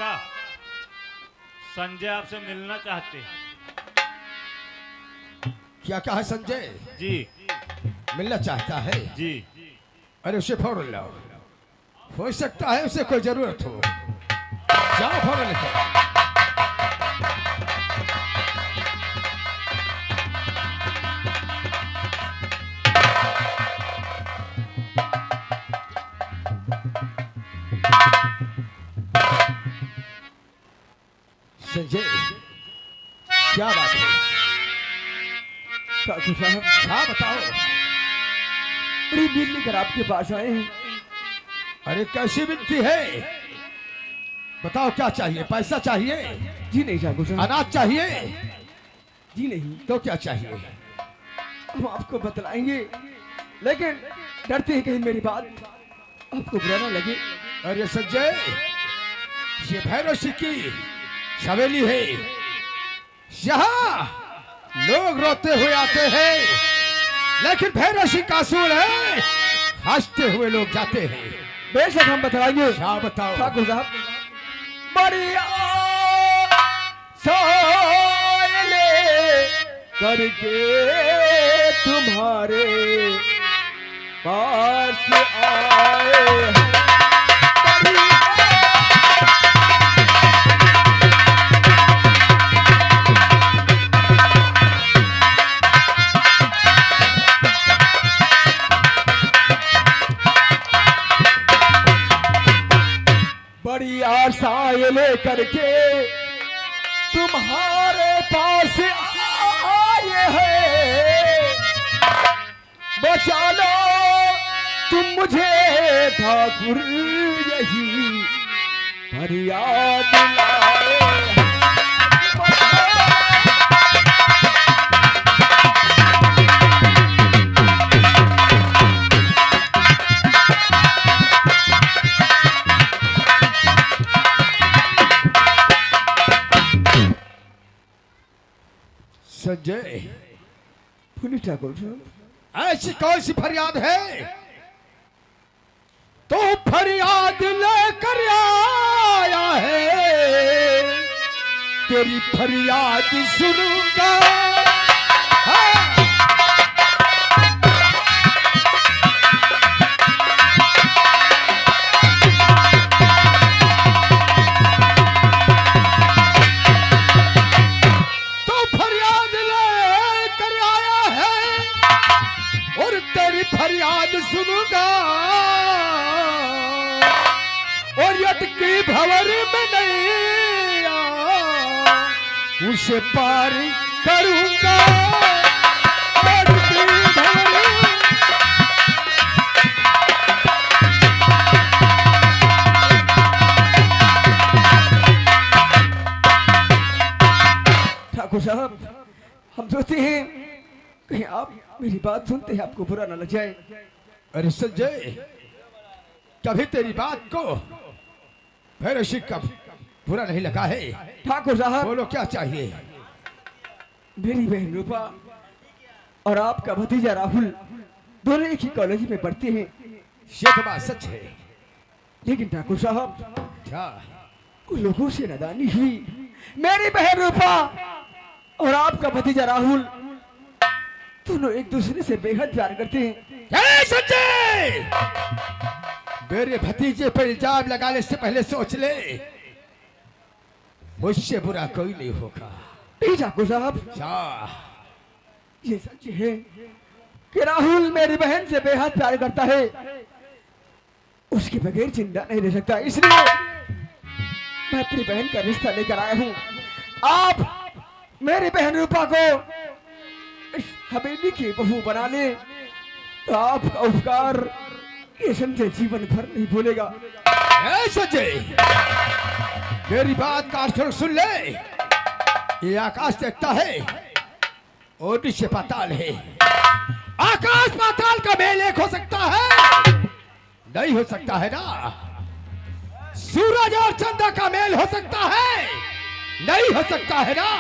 काका, संजय आपसे मिलना चाहते हैं। क्या कहा संजय? जी मिलना चाहता है? जी। अरे उसे फौरन लाओ। हो सकता है उसे कोई जरूरत हो। जाओ फौरन लेकर। संजय, क्या बात है? काकू साहब, हाँ बताओ। बड़ी उम्मीद लेकर आपके पास आए हैं। अरे कैसी विनती है? बताओ क्या चाहिए? पैसा चाहिए? जी नहीं काकू साहब, अनाज चाहिए? जी नहीं। तो क्या चाहिए? हम आपको बतलाएंगे, लेकिन डरते हैं कहीं मेरी बात आपको बुरा ना लगे। अरे संजय, ये भैरव सिंह की हवेली है। यहाँ लोग रोते हुए आते हैं, लेकिन भैरव सिंह का असूल है, हंसते हुए लोग जाते हैं। बेशक हम बतलाएंगे। क्या बताओ? ठाकुर साहब, बढ़िया सोयले करके तुम्हारे पास आए हैं। बड़ी आशाएं लेकर के तुम्हारे पास आए हैं। बचा लो तुम मुझे ठाकुर, यही फरियाद लाए हैं। संजय, बोलिए ठाकुर साहब। ऐसी कौन सी फरियाद है तो फरियाद लेकर आया है? तेरी फरियाद सुनूंगा। हाँ। तो फरियाद लेकर आया है और तेरी फरियाद सुनूंगा, और यटकी भंवर में नहीं उसे पार करूंगा। यटकी भंवर ठाकुर साहब, हम सोचते हैं कहीं आप मेरी बात सुनते हैं आपको बुरा ना लग जाए। अरे संजय, कभी तेरी बात को भैरव सिंह का बुरा नहीं लगा है। ठाकुर साहब, बोलो क्या चाहिए? मेरी बहन रूपा और आपका भतीजा राहुल दोनों एक ही कॉलेज में पढ़ते हैं। ये तो बात सच है। लेकिन ठाकुर साहब, क्या? उन लोगों से नादानी हुई। मेरी बहन रूपा और आपका भतीजा राहुल दोनों एक दूसरे से बेहद प्यार करते हैं। हे संजय, मेरे भतीजे पर इल्जाम लगाने से पहले सोच ले, मुझसे बुरा कोई नहीं होगा। नहीं ठाकुर साहब, क्या? ये सच है कि राहुल मेरी बहन से बेहद प्यार करता है। उसके बगैर जिंदा नहीं रह सकता, इसलिए मैं अपनी बहन का रिश्ता लेकर आया हूँ। आप मेरी बहन रूपा को इस हवेली की बहू बना ले तो आपका उपकार ये संजय जीवन भर नहीं भूलेगा। हे संजय, मेरी बात कान खोल सुन ले। ये आकाश देखता है और नीचे पाताल है। आकाश पाताल का मेल एक हो सकता है? नहीं हो सकता है ना। सूरज और चंद्र का मेल हो सकता है? नहीं हो सकता है ना।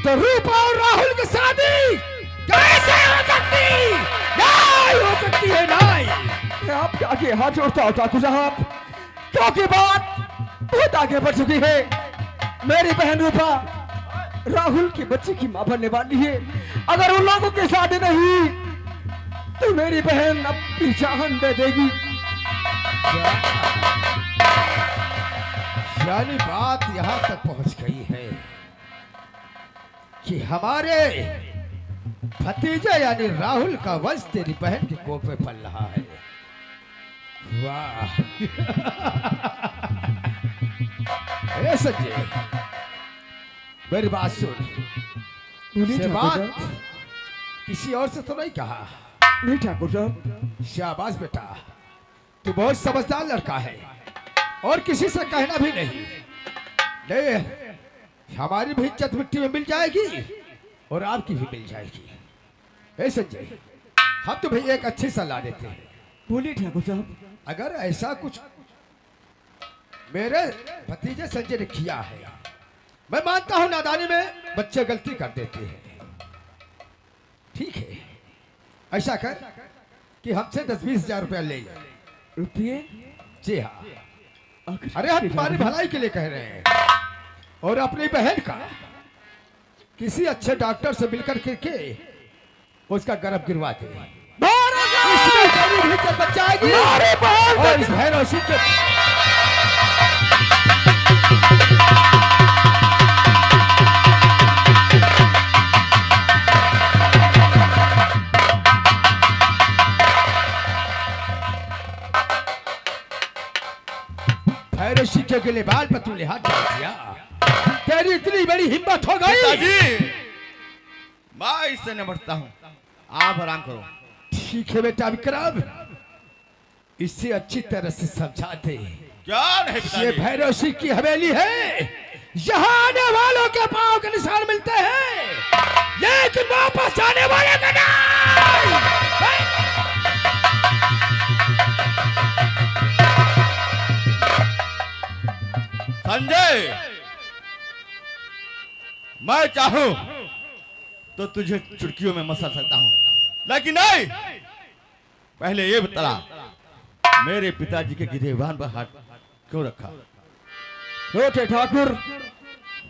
तो रूपा और राहुल की शादी कैसे हो सकती? नहीं हो सकती है। नहीं। मैं आपके आगे हाथ जोड़ता हूँ ठाकुर साहब, क्योंकि बात बहुत आगे बढ़ चुकी है। मेरी बहन रूपा राहुल की बच्चे की मां बनने वाली है। अगर उन लोगों के साथ नहीं तो मेरी बहन अपनी जान दे देगी। यानी बात यहां तक पहुंच गई है कि हमारे भतीजा यानी राहुल का वंश तेरी बहन के कोख में पल रहा है। वाह। ए संजय, मेरी बात सुन। बोलिए से ठाकुर बात साहब। किसी और से तो नहीं कहा। नहीं ठाकुर साहब। शाबाश बेटा, तू बहुत समझदार लड़का है और किसी से कहना भी नहीं। ले, हमारी भी इज्जत मिट्टी में मिल जाएगी और आपकी भी मिल जाएगी। ए संजय, हम तुम्हें एक अच्छी सलाह देते हैं। बोलिए ठाकुर साहब। अगर ऐसा कुछ मेरे भतीजे संजय ने किया है, मैं मानता हूं नादानी में बच्चे गलती कर देते हैं, ठीक है, ऐसा कर कि हमसे 10-20 हजार रुपया ले ले। रुपये? जी हाँ। अरे हम तुम्हारी भलाई के लिए कह रहे हैं और अपनी बहन का किसी अच्छे डॉक्टर से मिलकर के उसका गर्भ गिरवा दे। इसमें तेरी भी इज्जत बच जाएगी और इस बहन और के भैरव शिक्षक के लिए बाल पर तूने हाथ डाल दिया। तेरी इतनी बड़ी हिम्मत हो गई। पिताजी, मैं इससे निपटता हूँ, आप आराम करो। ठीक है बेटा विक्रम, इससे अच्छी तरह से समझा दे। क्या नहीं ये पिताजी? भैरव सिंह की हवेली है, यहाँ आने वालों के पांव के निशान मिलते हैं, लेकिन वापस जाने वाले का नहीं। संजय, मैं चाहूं तो तुझे चुटकियों में मसल सकता हूं, लेकिन नहीं। पहले ये बता, मेरे पिताजी के गिरेबान पर हाथ क्यों रखा? छोटे ठाकुर,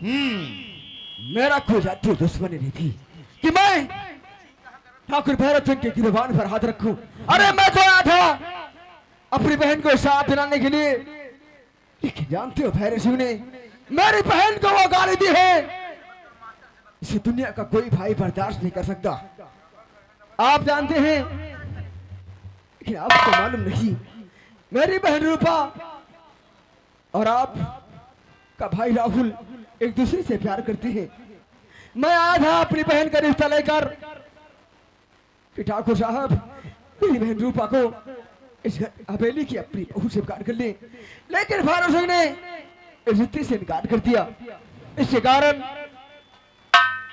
हम्म, मेरा खो जाती दुश्मनी नहीं थी कि मैं ठाकुर भैरव सिंह के गिरबान पर हाथ रखूं। अरे मैं तो आया था अपनी बहन को साथ दिलाने के लिए, लेकिन जानते हो भैरव सिंह ने मेरी बहन को वो गाली दी है, इसे दुनिया का कोई भाई बर्दाश्त नहीं कर सकता। आप जानते हैं, लेकिन आपको मालूम नहीं, मेरी बहन रूपा और आप का भाई राहुल एक दूसरे से प्यार करते हैं। मैं आया था अपनी बहन का रिश्ता लेकर कि ठाकुर साहब मेरी बहन रूपा को इस हवेली की अपनी बहू से प्यार कर ले, लेकिन भैरव सिंह ने इस रिश्ते से इनकार कर दिया। इसके कारण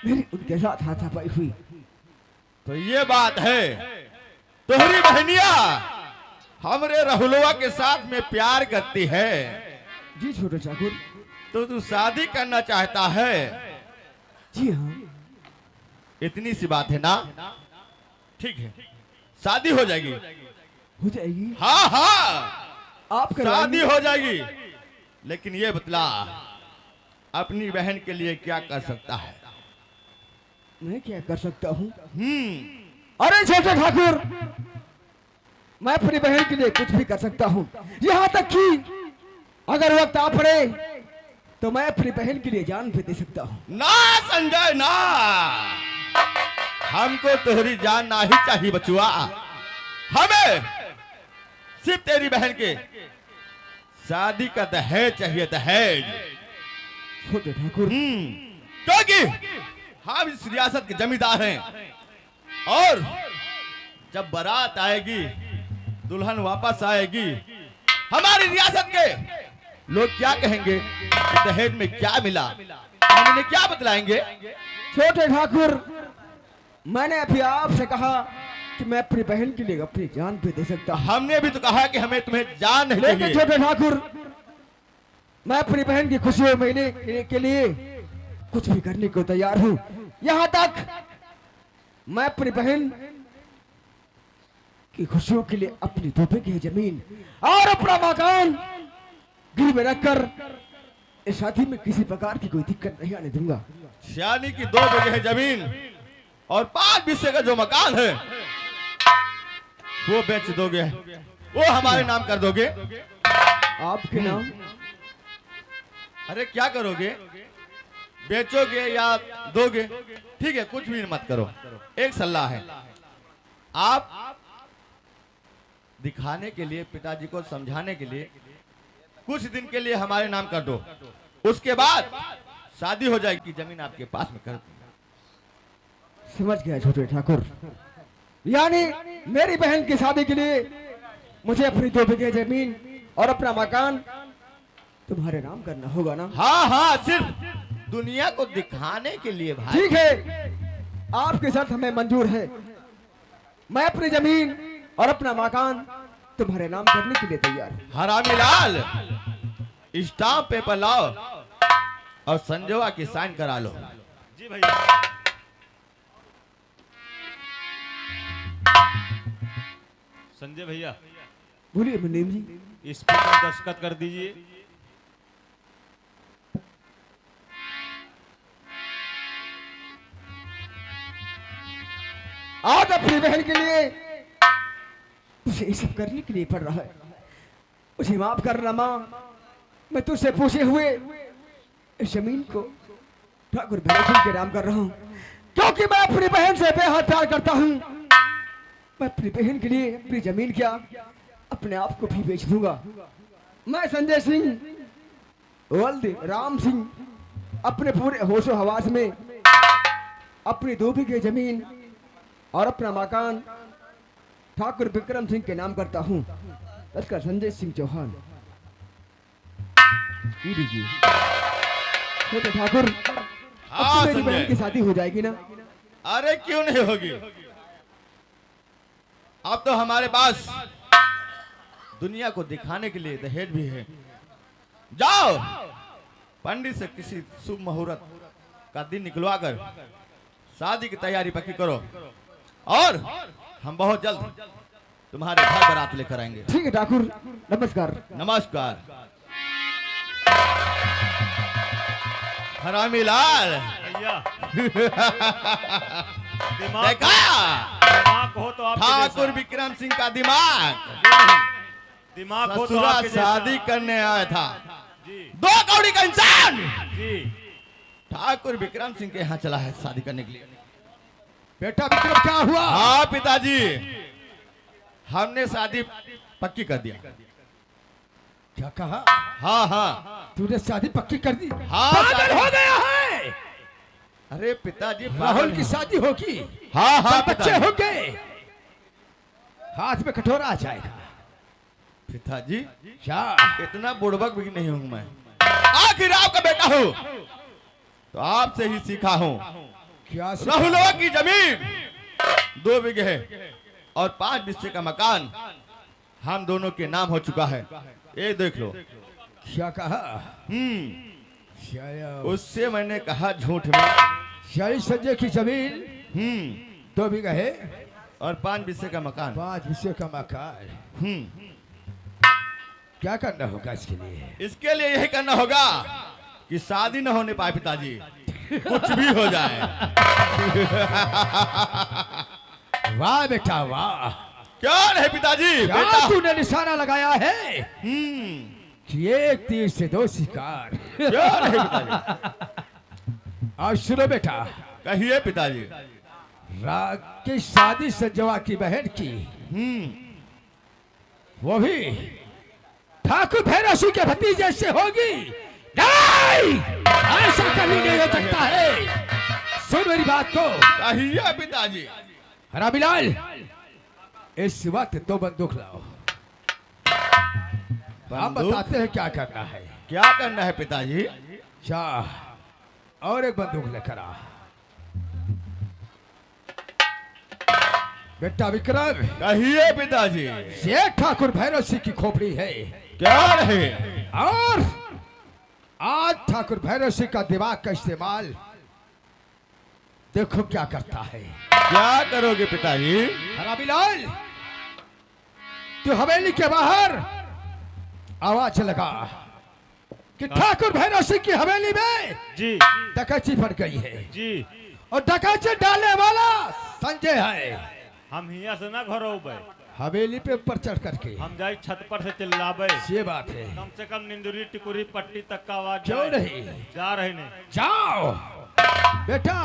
मेरी उनके साथ हाथापाई हुई। तो ये बात है, तोहरी बहनिया हमरे राहुलवा के साथ में प्यार करती है, जी छोटे ठाकुर। तो तू शादी करना चाहता है? जी हाँ। इतनी सी बात है ना? ठीक है, शादी हो जाएगी। हो जाएगी? हाँ हाँ, आप शादी करवाएंगे? हो जाएगी, लेकिन ये बतला, अपनी बहन के लिए क्या कर सकता है? मैं क्या कर सकता हूँ? अरे अरे छोटे ठाकुर, मैं अपनी बहन के लिए कुछ भी कर सकता हूँ, यहाँ तक कि अगर वक्त आ पड़े तो मैं अपनी बहन के लिए जान भी दे सकता हूँ। ना संजय ना, हमको तुम्हारी जान ना ही चाहिए बचुआ, हमें सिर्फ तेरी बहन के शादी का दहेज चाहिए, दहेज। छोटे ठाकुर, क्योंकि हम इस रियासत के जमींदार हैं और जब बारात आएगी, दुल्हन वापस आएगी, हमारी रियासत के लोग क्या कहेंगे कि दहेज में क्या मिला, हम उन्हें क्या बतलाएंगे? छोटे ठाकुर, मैंने अभी आपसे कहा कि मैं अपनी बहन के लिए अपनी जान भी दे सकता हूँ। हमने भी तो कहा कि हमें तुम्हें जान नहीं लेकिन चाहिए। छोटे ठाकुर, मैं अपनी बहन की खुशियों महीने के लिए कुछ भी करने को तैयार हूँ। यहाँ तक मैं अपनी बहन की खुशियों के लिए अपनी 2 बीघे जमीन और अपना मकान गिर में रखकर इस शादी में किसी प्रकार की कोई दिक्कत नहीं आने दूंगा। सियानी की 2 बीघे जमीन और 5 हिस्से का जो मकान है वो बेच दोगे, वो हमारे नाम कर दोगे। आपके नाम? अरे क्या करोगे, बेचोगे या दोगे? ठीक है, कुछ भी मत करो। एक सलाह है, आप दिखाने के लिए, पिताजी को समझाने के लिए कुछ दिन के लिए हमारे नाम कर दो, उसके बाद शादी हो जाएगी, जमीन आपके पास में कर दूंगा। समझ गया छोटे ठाकुर, यानी मेरी बहन की शादी के लिए मुझे अपनी 2 बीघे जमीन और अपना मकान तुम्हारे नाम करना होगा ना? हाँ हाँ, सिर्फ दुनिया को दिखाने के लिए भाई। ठीक है, आपके साथ हमें मंजूर है। मैं अपनी जमीन और अपना मकान तुम्हारे नाम करने के लिए तैयार हूँ। हरामी लाल, स्टाम्प पेपर लाओ और संजोआ की साइन करा लो। जी भैया। संजय भैया, बोलिए मुनीम जी। इस पर दस्तखत कर दीजिए। आज अपनी बहन के लिए उसे ये सब करने के लिए पड़ रहा है। मुझे माफ कर रमा, मैं तुझसे पूछे हुए इस जमीन को ठाकुर भैरव सिंह के नाम कर रहा हूँ, क्योंकि मैं अपनी बहन से बेहद प्यार करता हूँ। मैं अपनी बहन के लिए अपनी जमीन क्या, अपने आप को भी बेच दूंगा। मैं संजय सिंह वल्द राम सिंह अपने पूरे होशो हवास में अपनी 2 बीघे जमीन और अपना मकान ठाकुर विक्रम सिंह के नाम करता हूँ। लश्कर संजय सिंह चौहान। ये लीजिए छोटे ठाकुर, हाँ, अब मेरी संजय। बहन की शादी हो जाएगी ना? अरे क्यों नहीं होगी, अब तो हमारे पास दुनिया को दिखाने के लिए दहेज भी है। जाओ पंडित से किसी शुभ मुहूर्त का दिन निकलवा कर शादी की तैयारी पक्की करो, और हम बहुत जल्द तुम्हारे घर बारात लेकर आएंगे। ठीक है ठाकुर, नमस्कार। नमस्कार। हरामी लाल, भैया दिमाग देखा दिमाग हो तो आपके ठाकुर जैसा। विक्रम सिंह का दिमाग दिमाग हो तो ससुरा आपके जैसा। शादी करने आया था, जी 2 कौड़ी का इंसान जी। ठाकुर विक्रम सिंह के यहाँ चला है शादी करने के लिए। बेटा विक्रम, क्या हुआ? हाँ पिताजी, हमने शादी पक्की कर दिया। क्या कहा? हाँ हाँ तूने शादी पक्की कर दी? हाँ, पागल शादी- हो गया है। अरे पिताजी, राहुल की शादी होगी, हाँ हाँ बच्चे पिताजी। होंगे, हाथ में कटोरा आ जाएगा। पिताजी क्या? इतना बुड़बक भी नहीं हूँ मैं, आखिर आपका बेटा हूँ तो आपसे ही सीखा हूँ। क्या? राहुलों की जमीन 2 बीघे और 5 हिस्से का मकान हम दोनों के नाम हो चुका है, ये देख लो। क्या कहा? उससे मैंने कहा झूठ में। शाही संजय की जमीन 2 बीघा है और 5 हिस्से का मकान। 5 हिस्से का मकान। क्या करना होगा इसके लिए? इसके लिए यही करना होगा कि शादी न होने पाए पिताजी, कुछ भी हो जाए। वाह बेटा वाह, क्या नहीं पिताजी, क्या बेटा। तूने निशाना लगाया है कि 1 तीर से 2 शिकार। क्या नहीं पिताजी, और सुनो बेटा, कहिए पिताजी। राग की शादी संजवा की बहन की, वो भी ठाकुर भैरव सिंह के भतीजे से होगी। नहीं, ऐसा कभी नहीं हो सकता है। सुन मेरी बात को। कहिए पिताजी। हरामीलाल, इस वक्त 2 बंदूक लाओ, हम बंदूक? बताते हैं क्या करना है। क्या करना है पिताजी? और 1 बंदूक लेकर आ। बेटा विक्रम, कहिए पिताजी। ये ठाकुर भैरव सिंह की खोपड़ी है, क्या नहीं? और आज ठाकुर भैरव सिंह का दिमाग का इस्तेमाल देखो क्या करता है। क्या करोगे पिताजी? हरामीलाल, तू हवेली के बाहर आवाज लगा कि ठाकुर भैरव सिंह की हवेली में जी डकैती पड़ गई है जी। और डकैती डालने वाला संजय है। हम यहाँ से ना घर उबे, हवेली पे ऊपर चढ़ करके हम जाए छत पर से चिल्लाबे। ये बात है। कम से कम निंदुरी टिकुरी पट्टी तक का आवाज क्यों जाए। नहीं? जा रहे नहीं। जाओ बेटा।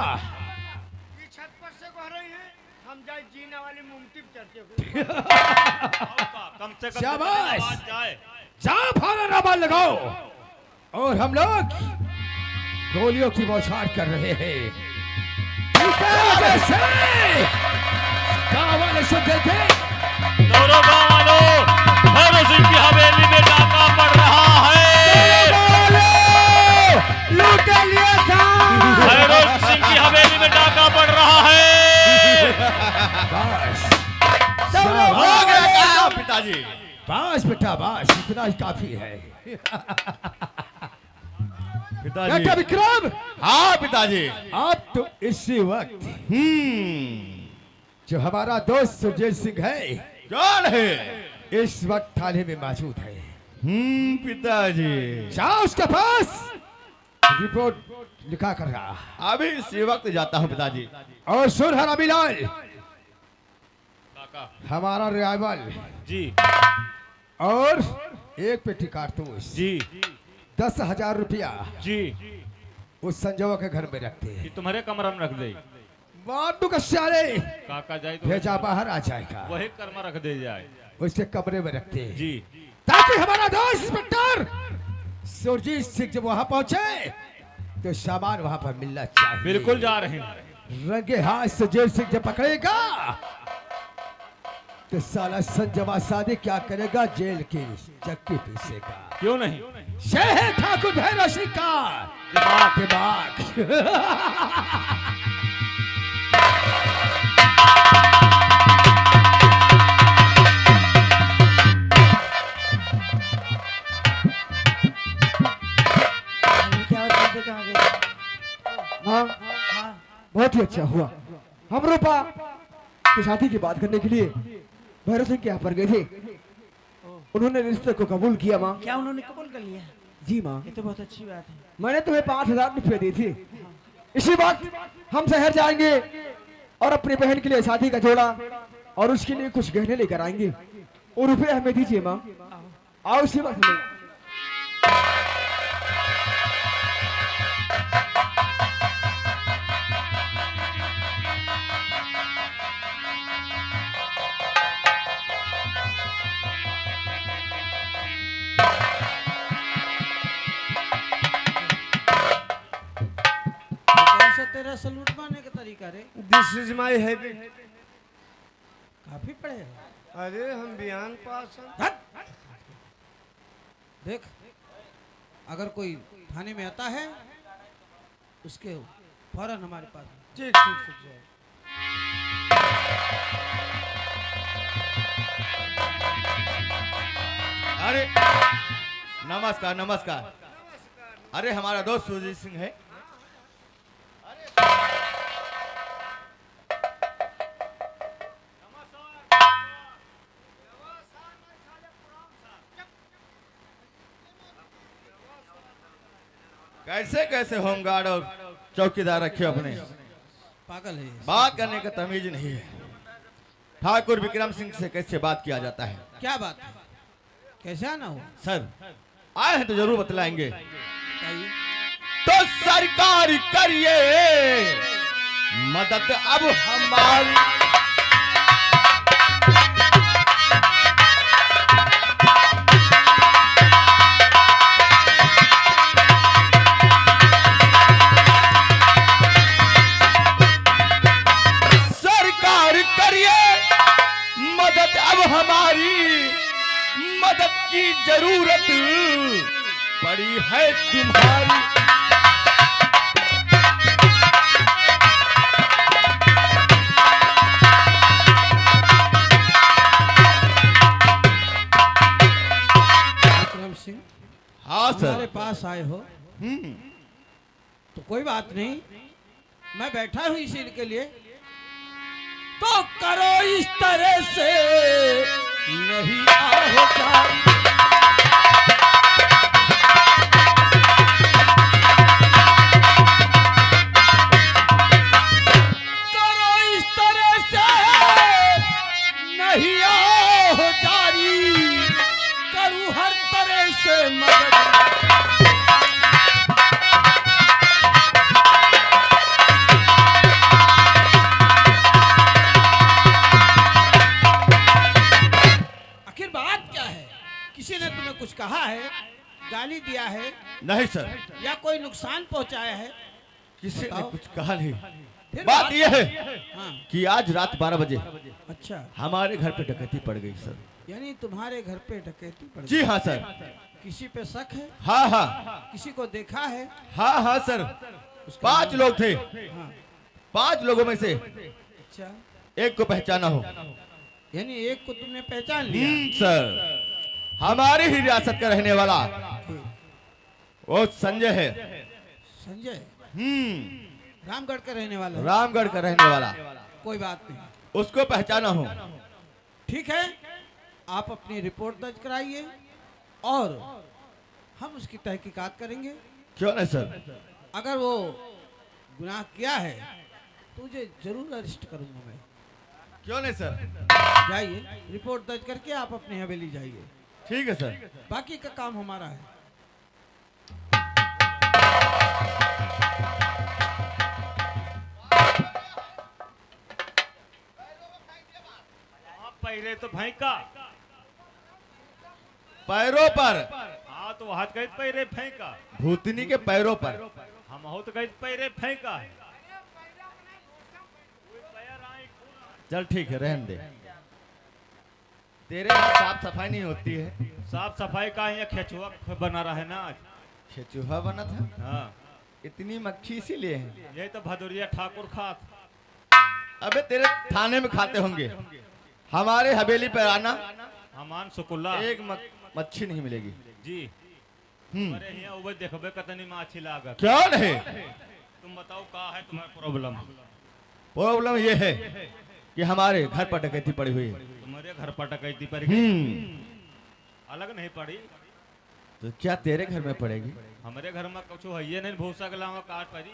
छत पर से कह रही हैं हम जाए जीना वाली मुमकिन चढ़ते हुए। कम से कम शाबाश। आवाज जाए। जाओ फौरन आवाज लगाओ। और हम लोग गोलियों की बौछार कर रहे हैं। गाँव वाले सुन थे। दौड़ो गाँव वालों, भैरव सिंह की हवेली में डाका पड़ रहा है। लूट लिया था। भैरव सिंह की हवेली में डाका पड़ रहा है। बस हो गया काम पिताजी। बस बेटा बस इतना ही काफी है। पिताजी। बेटा विक्रम, हाँ पिताजी। अब तो इसी वक्त जो हमारा दोस्त सुरजीत सिंह है कौन है? इस वक्त थाने में मौजूद है। पिताजी। जाओ उसके पास रिपोर्ट लिखा कर रहा। अभी इसी वक्त जाता हूँ पिताजी। और सुन हरामीलाल, काका हमारा रिवाल्वर जी और एक पेटी कारतूस जी 10,000 रुपया जी। उस संजय के घर में रखते ये हैं। तुम्हारे कमरा में रख दे। मारू का सारे काका जाए तो भेजा बाहर आ जाएगा। वही कर्मा रख दे जाए। उसके कमरे में रखते हैं जी ताकि हमारा दोस्त इंस्पेक्टर सुरजीत सिंह जब वहां पहुंचे तो सामान वहां पर मिलना चाहिए। बिल्कुल जा रहे हैं। रंगे हाथ सुरजीत सिंह जब पकड़ेगा तो साला संजमा सादी क्या करेगा? जेल की चक्की पीसेगा। क्यों नहीं? शहर ठाकुर भैरव सिंह का दिमाग। हाँ बहुत ही अच्छा हुआ। हम रूपा के साथी की बात करने के लिए भैरव सिंह के यहाँ पर गए थे। उन्होंने रिश्ते को कबूल किया माँ। क्या उन्होंने कबूल कर लिया? जी माँ, ये तो बहुत अच्छी बात है। मैंने तुम्हें 5,000 रुपये दिए थे। इसी वक्त हम शहर जाएंगे और अपनी बहन के लिए शादी का जोड़ा और उसके लिए कुछ गहने लेकर आएंगे। और रुपये हमें दीजिए माँ। आओ इसी वक्त में। कौन सा तेरा सलूट मारने का तरीका रे? This is my habit. काफी पढ़े हो। अरे हम बयान पास हैं। देख, अगर कोई थाने में आता है उसके फौरन हमारे पास। ठीक ठीक ठीक जाओ। अरे नमस्कार नमस्कार। अरे हमारा दोस्त सुरजीत सिंह है। कैसे कैसे होमगार्ड और चौकीदार रखे अपने। पागल है। बात करने का तमीज नहीं है। ठाकुर विक्रम सिंह से कैसे बात किया जाता है? क्या बात है? कैसे आना हो? सर आए हैं तो जरूर बतलाएंगे। बताइए। तो सरकार करिए मदद अब हमारी। सरकार करिए मदद अब हमारी। मदद की जरूरत पड़ी है तुम्हारी। विक्रम सिंह, हाँ हमारे सर। पास आए हो तो कोई बात नहीं, मैं बैठा हूँ इसी के लिए। तो करो इस तरह से नहीं आओ आखिर बात क्या है? किसी ने तुम्हें कुछ कहा है, गाली दिया है नहीं सर, या कोई नुकसान पहुंचाया है? किसी ने बताओ। कुछ कहा नहीं। फिर बात यह है हाँ, कि आज रात 12 बजे अच्छा, हमारे घर पे डकैती पड़ गई सर। यानी तुम्हारे घर पे डकैती पड़ जी गई। हाँ सर। किसी पे शक है? हाँ हाँ किसी को देखा है? हाँ हाँ सर। 5 लोग थे। हाँ, 5 लोगों में से अच्छा, एक को पहचाना हो। यानी एक को तुमने पहचान लिया। सर, हमारी ही रियासत का रहने वाला ठीक। वो संजय है। संजय हम्म, रामगढ़ का रहने वाला है? रामगढ़ का रहने वाला। कोई बात नहीं, उसको पहचाना हो। ठीक है, आप अपनी रिपोर्ट दर्ज कराइए और हम उसकी तहकीकात करेंगे। क्यों नहीं सर? अगर वो गुनाह किया है तो मुझे जरूर अरेस्ट करूंगा मैं। क्यों नहीं सर? जाइए, रिपोर्ट दर्ज करके आप अपनी हवेली जाइए। ठीक है सर। बाकी का काम हमारा है। आप पहले तो फेंका। पैरों पर, हाँ तो हाथ गए पैरे फेंका। भूतनी के पैरों पर। हम हो तो गए पैरे फेंका। चल ठीक है, रहने दे। तेरे यहाँ साफ सफाई नहीं होती है। साफ सफाई का यहाँ खेचुआ बना रहा है ना आज। खेचूहा बना था। हाँ, इतनी मक्खी इसीलिए है। यही तो भदौरिया ठाकुर खात। अबे तेरे थाने में खाते होंगे। हमारे हवेली पर आना, हमान सुकुल्ला एक मच्छी नहीं मिलेगी। जी। अरे यहाँ उबे देखबे कतनी माछी लागत। क्यों नहीं? तुम बताओ का है तुम्हारा प्रॉब्लम? प्रॉब्लम ये है कि हमारे घर पर डकैती पड़ी हुई है। तुम्हारे घर पर डकैती पड़ गई। अलग नहीं पड़ी। तो क्या तेरे घर में पड़ेगी? हमारे घर में कुछ है ये नहीं, भूसा के लावा काट पड़ी।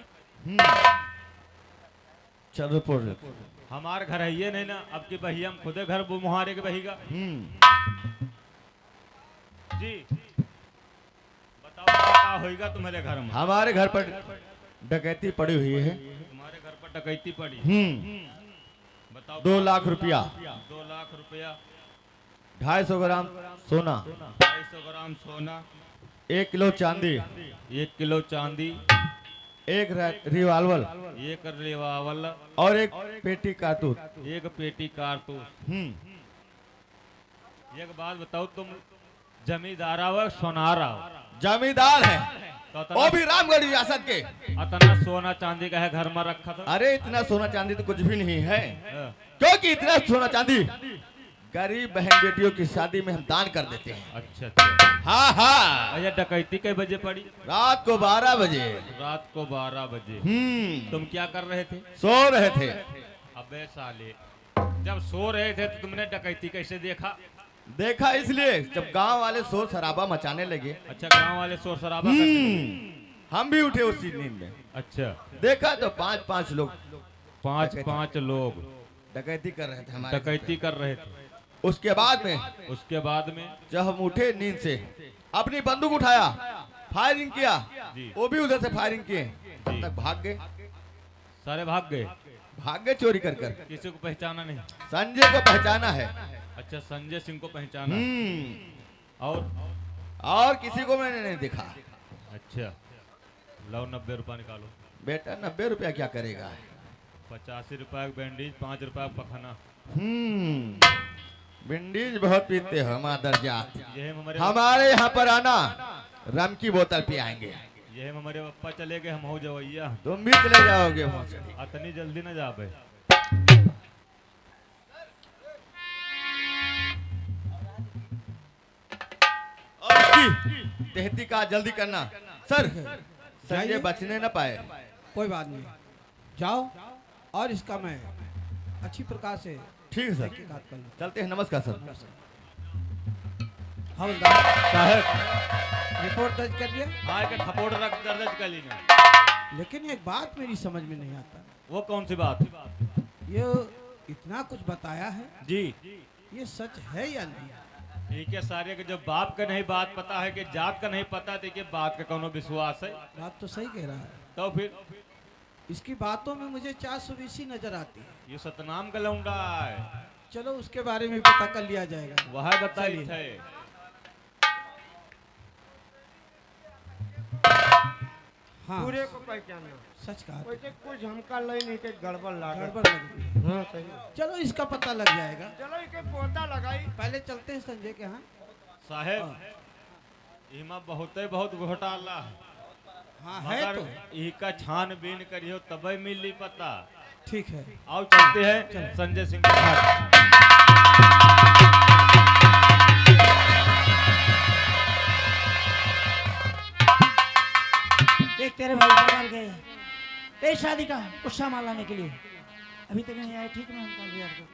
चल रिपोर्ट लिख। हमारे घर है ये नहीं ना, अब की बही हम खुदे घर वो मुहारे के बहीगा। जी बताओ क्या होएगा तुम्हारे घर में? हमारे घर पर डकैती पड़ी हुई है। तुम्हारे घर पर डकैती पड़ी। बताओ। 2 लाख रुपया, 2 लाख रुपया, 250 ग्राम सोना, 250 ग्राम सोना, 1 किलो चांदी, 1 किलो चांदी, 1 रिवाल्वर 1 रिवाल्वर और 1 पेटी कारतूस। 1 पेटी कारतूस। एक बात बताओ, तुम जमींदार हो सोनार हो? जमींदार है, तो वो भी रामगढ़ रियासत के। अतना सोना चांदी का है घर में रखा था? अरे इतना सोना चांदी तो कुछ भी नहीं है, हाँ। क्योंकि इतना सोना चांदी गरीब बहन बेटियों की शादी में हम दान कर देते हैं। अच्छा अच्छा। हाँ हाँ, अच्छा, डकैती कई बजे पड़ी? रात को 12 बजे। रात को 12 बजे। तुम क्या कर रहे थे? सो रहे थे। अबे साले, जब सो रहे थे तो तुमने डकैती कैसे देखा? देखा इसलिए जब गांव वाले शोर शराबा मचाने लगे। अच्छा, गांव वाले शोर शराबा करने लगे। हम भी उठे उसी नींद में। अच्छा, देखा तो 5-5 लोग 5-5 लोग डकैती कर रहे थे हमारे। डकैती कर रहे थे। उसके बाद में उसके बाद में जब हम उठे नींद से, अपनी बंदूक उठाया, फायरिंग किया। जी। वो भी उधर से फायरिंग किए, तब जी। तक भाग गए। सारे भाग गए। भाग गए चोरी कर कर। किसी को पहचाना नहीं? संजय को पहचाना है। अच्छा, संजय सिंह को पहचाना। और किसी को मैंने नहीं देखा। अच्छा, लो 90 रुपया निकालो। बेटा 90 रुपया क्या करेगा? 85 रुपया का बैंडेज, 5 रुपया का पखाना। विंडीज बहुत पीते हो मादर जात। यही हमारे हमारे यहाँ पर आना, रम की बोतल पियाएंगे। यही हमारे पप्पा चले गए, हम हो जवैया। तुम भी चले जाओगे वहाँ से। अतनी जल्दी न जाबे। और इसकी तेहती का जल्दी करना सर, संजय बचने न पाए। कोई बात नहीं, जाओ और इसका मैं अच्छी प्रकार से ठीक है सर, तहकीकात कर लूं। चलते हैं। नमस्कार सर। हवलदार साहब, रिपोर्ट दर्ज कर लिया, हाँ के थपोड़ रख दर्ज कर लीना। लेकिन एक बात मेरी समझ में नहीं आता। वो कौन सी बात? ये इतना कुछ बताया है, जी, ये सच है या नहीं? ठीक है सारे के जब बाप का नहीं बात पता है कि जात का नहीं पता देखिए बात का कोनो विश्वास है बात तो सही कह रहा है। तो फिर इसकी बातों में मुझे 420 नजर आती है। ये सतनाम का लौंडा है चलो उसके बारे में पता कर लिया जाएगा। वह बताई चलिए। थे हाँ पूरे को पहचानना सच कहा। वैसे कुछ हमका लई नहीं के गड़बड़ लागा। गड़बड़ लग रही है। हाँ सही। चलो इसका पता लग जाएगा। चलो इके पोता लगाई। पहले चलते हैं संजय के यहाँ। साहेब इमा बहुत घोटाला है हाँ है मगर तो इका छानबीन करियो तबे मिली पता। ठीक है। आओ चलते हैं संजय सिंह के घर। देख तेरे भाई बाजार गए तेरी शादी का कुछ सामान लाने के लिए अभी तक नहीं आए। ठीक है मैं निकाल दिया आपको।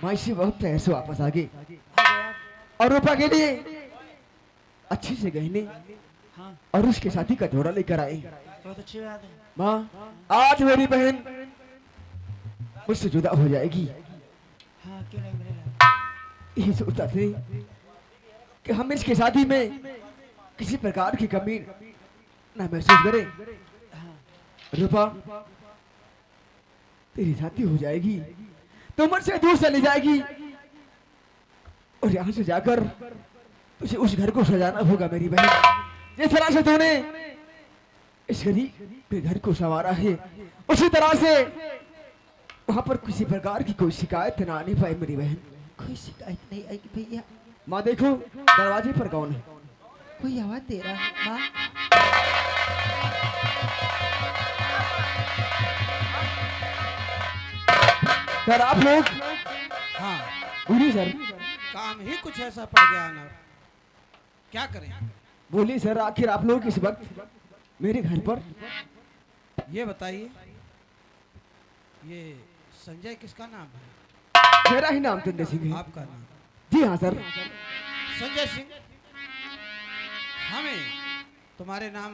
मायसी बहुत प्यार से वापस आ गई आ गया। और रूपा के लिए अच्छे से गहने हाँ और उसके साथी का जोड़ा लेकर आई। बहुत अच्छी बात है। माँ आज मेरी बहन मुझसे जुदा हो जाएगी। हाँ क्यों नहीं मिलेगा। यही सोचता थे कि हम इसके शादी में किसी प्रकार की कमी न महसूस करें। रूपा तेरी शादी हो जाएगी तो उम्र से दूर चली जाएगी और यहाँ से जाकर तुझे उस घर को सजाना होगा मेरी बहन। जिस तरह से तूने इस गरीब के घर को संवारा है उसी तरह से वहाँ पर किसी प्रकार की कोई शिकायत ना आने पाए मेरी बहन। कोई शिकायत नहीं आएगी भैया। माँ देखो दरवाजे पर कौन है। कोई आवाज दे रहा है माँ। सर आप लोग हाँ बोलिए सर। काम ही कुछ ऐसा पड़ गया ना क्या करें। बोलिए सर आखिर आप लोग इस वक्त मेरे घर पर। ये बताइए ये संजय किसका नाम है। मेरा ही नाम चंद्र सिंह है। आपका नाम जी हाँ सर। संजय सिंह हमें तुम्हारे नाम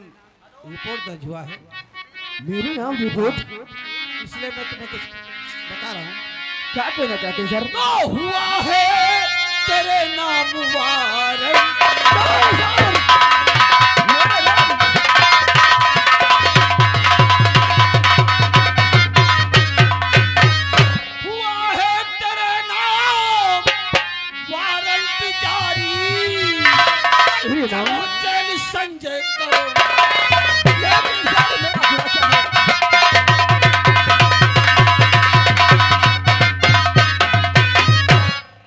रिपोर्ट दर्ज हुआ है मेरे नाम रिपोर्ट। इसलिए मैं तुम्हें कुछ बता रहा हूँ। क्या कहना चाहते हैं सर। तो हुआ है तेरे नाम वारंट। हुआ है तेरे नाम वारंट जारी। मेरे नाम चलो जेल संजय करो।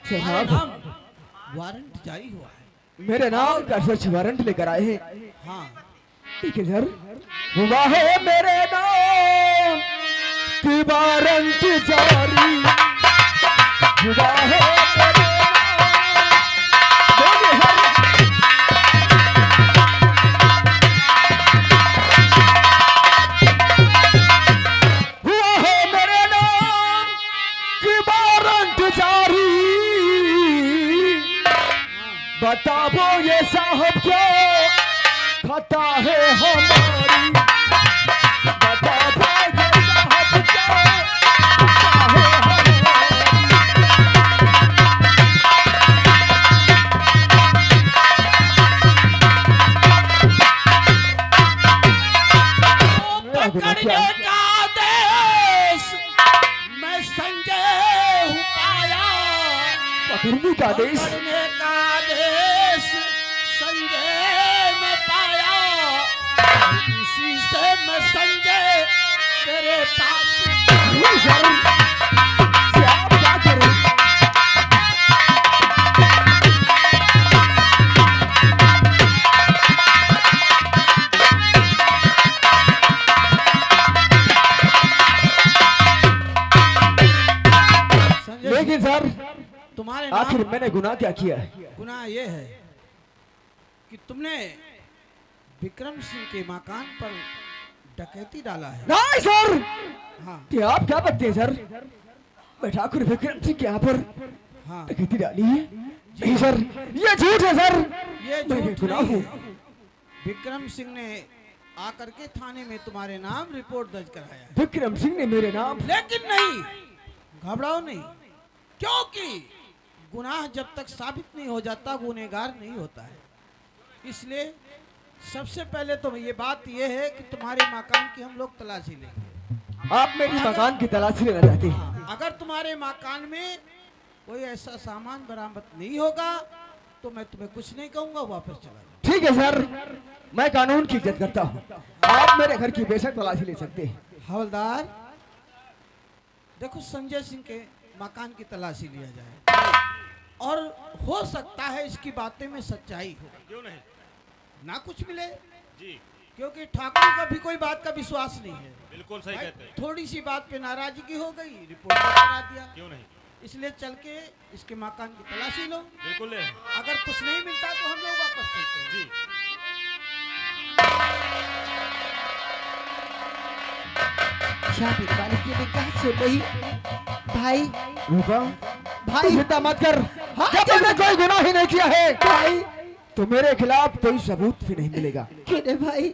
सर हमारा आप नाम वारंट जारी हुआ है। मेरे नाम का सर्च वारंट लेकर आए हैं। हाँ ठीक है सर। हुआ है मेरे नाम की वारंट जारी। हुआ है मेरे नाम। बोलिए सर। हुआ है मेरे नाम की वारंट जारी। बताओ ये साहब क्या खता है हमारी। बताओ ये साहब क्या खता है हमारी। मेरा गुनाह क्या पकड़ने है? का आदेश मैं संजय हूँ पाया। पकड़ने का आदेश। पकड़ने का आदेश संजय में पाया। और इसी से मैं संजय तेरे पास। नहीं सर से आप क्या करें। संजय लेकिन सर तुम्हारे आखिर नाम मैंने गुनाह क्या किया है। गुनाह ये है कि तुमने विक्रम सिंह के मकान पर डकैती डाला है। नहीं सर हाँ कि आप क्या करते हैं सर। मैं ठाकुर विक्रम सिंह के यहाँ पर हाँ डकैती डाली है। नहीं सर ये झूठ है सर। ये मैं झूठ गुनाह नहीं हूँ। है। विक्रम सिंह ने आकर के थाने में तुम्हारे नाम रिपोर्ट दर्ज कराया है। विक्रम सिंह ने मेरे नाम। लेकिन नहीं, घबराओ नहीं, क्योंकि गुनाह जब तक साबित नहीं हो जाता गुनहगार नहीं होता है। इसलिए सबसे पहले तो ये बात ये है कि तुम्हारे मकान की हम लोग तलाशी लेंगे। आप मेरी मकान की तलाशी लेना चाहते हैं? अगर तुम्हारे मकान में कोई ऐसा सामान बरामद नहीं होगा तो मैं तुम्हें कुछ नहीं कहूंगा, वापस चला जाऊंगा। ठीक है सर, मैं कानून की इज्जत करता हूँ, आप मेरे घर की बेशक तलाशी ले सकते हैं। हवलदार, देखो संजय सिंह के मकान की तलाशी लिया जाए और हो सकता है इसकी बातें में सच्चाई हो, क्यों नहीं ना कुछ मिले जी, क्योंकि ठाकुर का भी कोई बात का विश्वास नहीं है। बिल्कुल सही कहते हैं। थोड़ी सी बात पे नाराजगी हो गई, रिपोर्ट करा दिया। क्यों नहीं, इसलिए चल के इसके मकान की तलाशी लो, बिल्कुल ले। अगर कुछ नहीं मिलता तो हम लोग वापस चलते हैं। जी, शादी वाली की निकाह सुन रही भाई। रूपा भाई चिंता मत कर, जब मैंने कोई गुनाह ही नहीं किया है भाई तो मेरे खिलाफ कोई सबूत भी नहीं मिलेगा। क्यों भाई